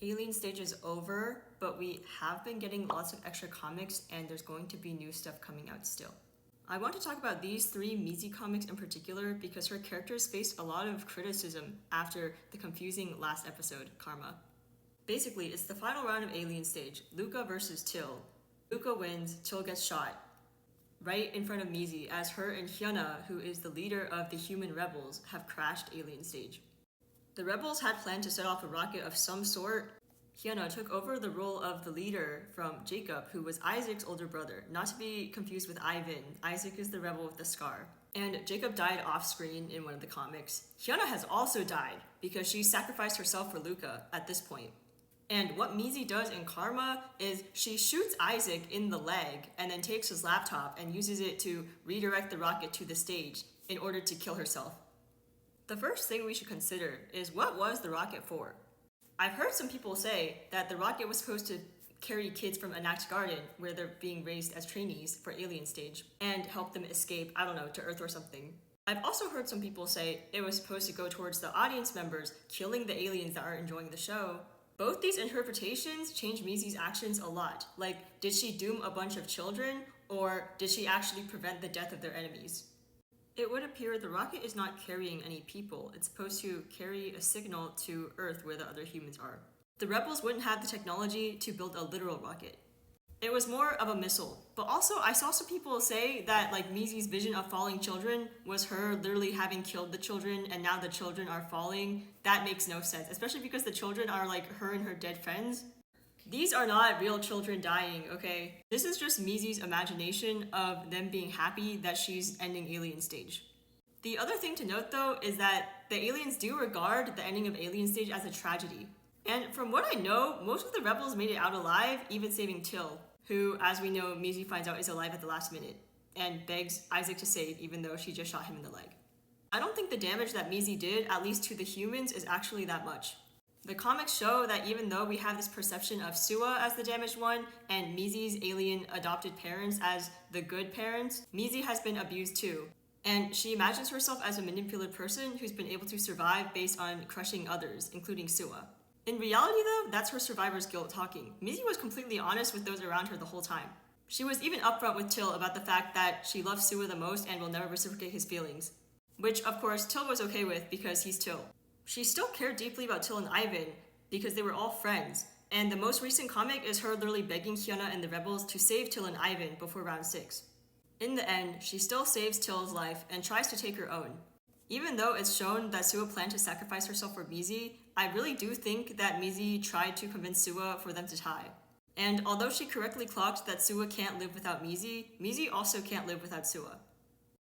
Alien stage is over, but we have been getting lots of extra comics and there's going to be new stuff coming out still. I want to talk about these three Mizi comics in particular because her characters faced a lot of criticism after the confusing last episode, Karma. Basically, it's the final round of Alien stage, Luca versus Till. Luca wins, Till gets shot right in front of Mizi as her and Hyuna, who is the leader of the human rebels, have crashed Alien stage. The rebels had planned to set off a rocket of some sort. Hyuna took over the role of the leader from Jacob, who was Isaac's older brother, not to be confused with Ivan. Isaac is the rebel with the scar. And Jacob died off screen in one of the comics. Hyuna has also died because she sacrificed herself for Luca at this point. And what Mizi does in Karma is she shoots Isaac in the leg and then takes his laptop and uses it to redirect the rocket to the stage in order to kill herself. The first thing we should consider is what was the rocket for? I've heard some people say that the rocket was supposed to carry kids from Enact Garden, where they're being raised as trainees for Alien stage, and help them escape, I don't know, to Earth or something. I've also heard some people say it was supposed to go towards the audience members, killing the aliens that aren't enjoying the show. Both these interpretations change Mizi's actions a lot. Like, did she doom a bunch of children, or did she actually prevent the death of their enemies? It would appear the rocket is not carrying any people. It's supposed to carry a signal to Earth where the other humans are. The rebels wouldn't have the technology to build a literal rocket. It was more of a missile. But also, I saw some people say that like Mizi's vision of falling children was her literally having killed the children and now the children are falling. That makes no sense, especially because the children are like her and her dead friends. These are not real children dying, okay? This is just Mizi's imagination of them being happy that she's ending Alien stage. The other thing to note though is that the aliens do regard the ending of Alien stage as a tragedy. And from what I know, most of the rebels made it out alive, even saving Till, who, as we know, Mizi finds out is alive at the last minute and begs Isaac to save even though she just shot him in the leg. I don't think the damage that Mizi did, at least to the humans, is actually that much. The comics show that even though we have this perception of Suwa as the damaged one and Mizi's alien adopted parents as the good parents, Mizi has been abused too. And she imagines herself as a manipulative person who's been able to survive based on crushing others, including Suwa. In reality though, that's her survivor's guilt talking. Mizi was completely honest with those around her the whole time. She was even upfront with Till about the fact that she loves Suwa the most and will never reciprocate his feelings. Which, of course, Till was okay with because he's Till. She still cared deeply about Till and Ivan because they were all friends, and the most recent comic is her literally begging Hyuna and the rebels to save Till and Ivan before round 6. In the end, she still saves Till's life and tries to take her own. Even though it's shown that Suwa planned to sacrifice herself for Mizi, I really do think that Mizi tried to convince Suwa for them to tie. And although she correctly clocked that Suwa can't live without Mizi, Mizi also can't live without Suwa.